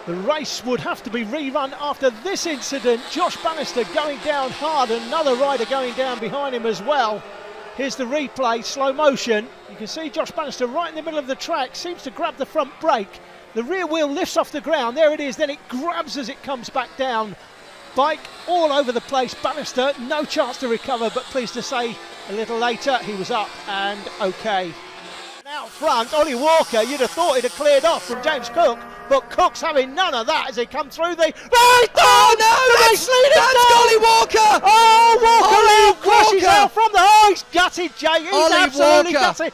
The race would have to be rerun after this incident. Josh Bannister going down hard, another rider going down behind him as well. Here's the replay, slow motion. You can see Josh Bannister right in the middle of the track, seems to grab the front brake. The rear wheel lifts off the ground, there it is, then it grabs as it comes back down. Bike all over the place, Bannister, no chance to recover, but pleased to say a little later he was up and okay. Out front, Ollie Walker, you'd have thought he'd have cleared off from James Cook, but Cook's having none of that as he comes through the... Oh no, that's Ollie Walker! Oh, Walker crashes Walker. out from the... Oh, he's gutted, Jay, he's Ollie absolutely Walker. gutted.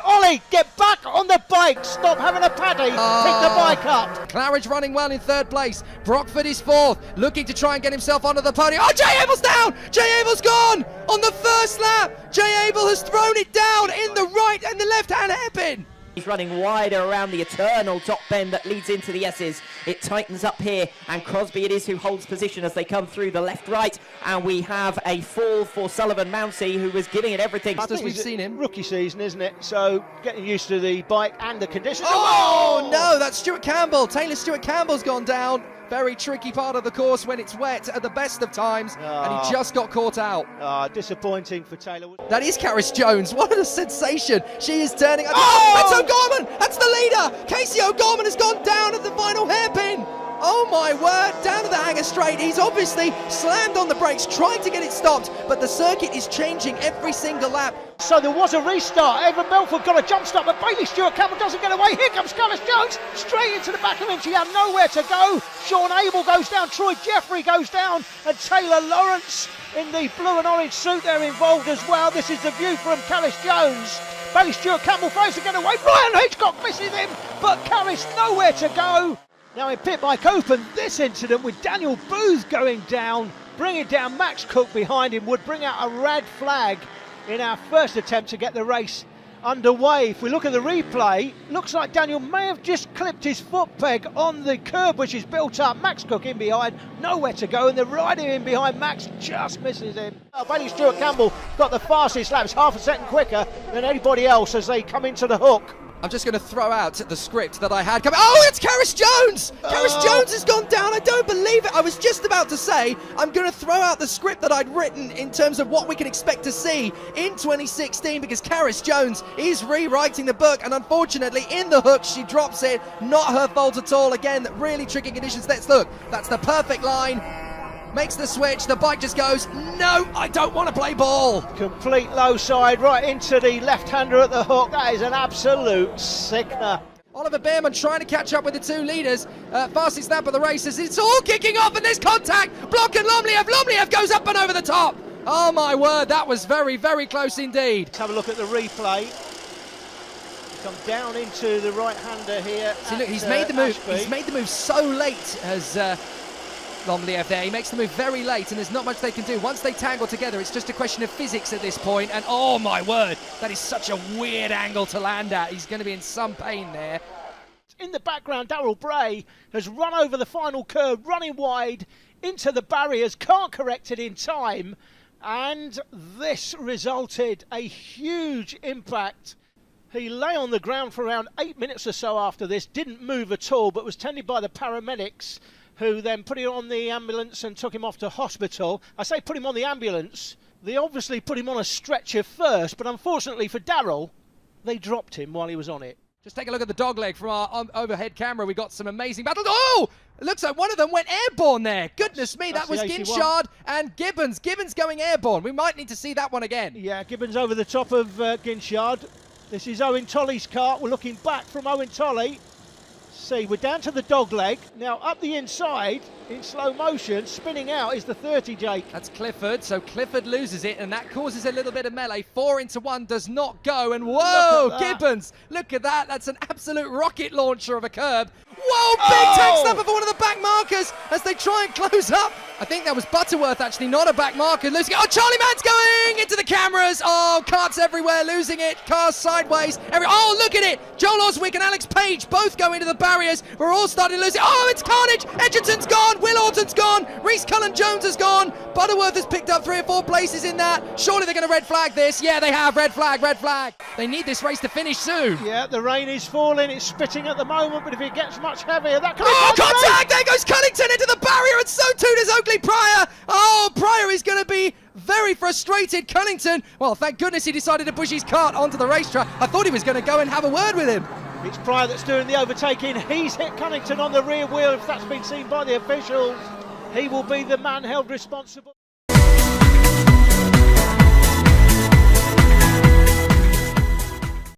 Ollie, get back on the bike, stop having a paddy, pick the bike up. Claridge running well in third place, Brockford is fourth, looking to try and get himself onto the podium. Oh, Jay Abel's down! Jay Abel's gone! On the first lap, Jay Abel has thrown it down in the right and the left-hand hairpin. He's running wider around the eternal top bend that leads into the S's. It tightens up here, and Crosby it is who holds position as they come through the left-right, and we have a fall for Sullivan Mounsey, who was giving it everything. As we've seen him. Rookie season, isn't it? So getting used to the bike and the conditions. Oh no, that's Stuart Campbell. Taylor Stuart Campbell's gone down. Very tricky part of the course when it's wet at the best of times, and he just got caught out. Disappointing for Taylor. That is Karis Jones. What a sensation. She is turning. That's O'Gorman. That's the leader. Casey O'Gorman has gone down at the final hairpin. Oh my word, down to the hanger straight. He's obviously slammed on the brakes, trying to get it stopped, but the circuit is changing every single lap. So there was a restart. Evan Melford got a jump start, but Bailey Stewart Campbell doesn't get away. Here comes Karis Jones, straight into the back of him. She had nowhere to go. Sean Abel goes down, Troy Jeffrey goes down, and Taylor Lawrence in the blue and orange suit, they're involved as well. This is the view from Karis Jones. Bailey Stewart Campbell fails to get away. Brian Hitchcock misses him, but Karis nowhere to go. Now in pit bike open, this incident with Daniel Booth going down, bringing down Max Cook behind him, would bring out a red flag in our first attempt to get the race underway. If we look at the replay, looks like Daniel may have just clipped his foot peg on the curb which is built up. Max Cook in behind, nowhere to go, and the rider in behind Max just misses him. Bailey Stewart Campbell got the fastest laps, half a second quicker than anybody else as they come into the hook. I'm just going to throw out the script that I had coming. Oh, it's Karis Jones! Karis Jones has gone down. I don't believe it. I was just about to say I'm going to throw out the script that I'd written in terms of what we can expect to see in 2016, because Karis Jones is rewriting the book, and unfortunately in the hook she drops it. Not her fault at all. Again, really tricky conditions. Let's look. That's the perfect line. Makes the switch, the bike just goes, no, I don't want to play ball. Complete low side right into the left-hander at the hook. That is an absolute sickener. Oliver Behrman trying to catch up with the two leaders. Fastest lap of the race as it's all kicking off, and there's contact. Block and Lomliev. Lomliev goes up and over the top. Oh my word, that was very, very close indeed. Let's have a look at the replay. Come down into the right-hander here. See, look, he's made the move. Ashby. He's made the move so late as Lomliev there. He makes the move very late, and there's not much they can do. Once they tangle together, it's just a question of physics at this point. And oh my word, that is such a weird angle to land at. He's going to be in some pain there. In the background, Darryl Bray has run over the final curve, running wide into the barriers, can't correct it in time, and this resulted a huge impact. He lay on the ground for around 8 minutes or so after this, didn't move at all, but was tended by the paramedics, who then put him on the ambulance and took him off to hospital. I say put him on the ambulance. They obviously put him on a stretcher first, but unfortunately for Darryl, they dropped him while he was on it. Just take a look at the dog leg from our overhead camera. We got some amazing battles. Oh! It looks like one of them went airborne there. Goodness me, that was Ginshard and Gibbons. Gibbons going airborne. We might need to see that one again. Yeah, Gibbons over the top of Ginshard. This is Owen Tolley's kart. We're looking back from Owen Tolley. See, we're down to the dog leg. Now up the inside, in slow motion, spinning out is the 30, Jake. That's Clifford, so Clifford loses it, and that causes a little bit of melee. 4 into 1 does not go, and whoa, Gibbons, look at that. That's an absolute rocket launcher of a curb. Whoa, big tank snapper for one of the back markers as they try and close up. I think that was Butterworth, actually, not a back marker. Losing it. Oh, Charlie Mann's going into the cameras. Oh, carts everywhere, losing it. Cars sideways. Oh, look at it. Joel Oswick and Alex Page both go into the barriers. We're all starting to lose it. Oh, it's carnage. Edgerton's gone. gone, Will Orton's gone, Reece Cullen-Jones has gone, Butterworth has picked up 3 or 4 places in that. Surely they're going to red flag this. Yeah, they have. Red flag, red flag. They need this race to finish soon. Yeah, the rain is falling, it's spitting at the moment, but if it gets much heavier, that could Oh, be contact! There goes Cunnington into the barrier, and so too does Oakley Pryor. Oh, Pryor is going to be very frustrated. Cunnington, well, thank goodness he decided to push his cart onto the racetrack. I thought he was going to go and have a word with him. It's Pryor that's doing the overtaking. He's hit Cunnington on the rear wheel. If that's been seen by the officials, he will be the man held responsible.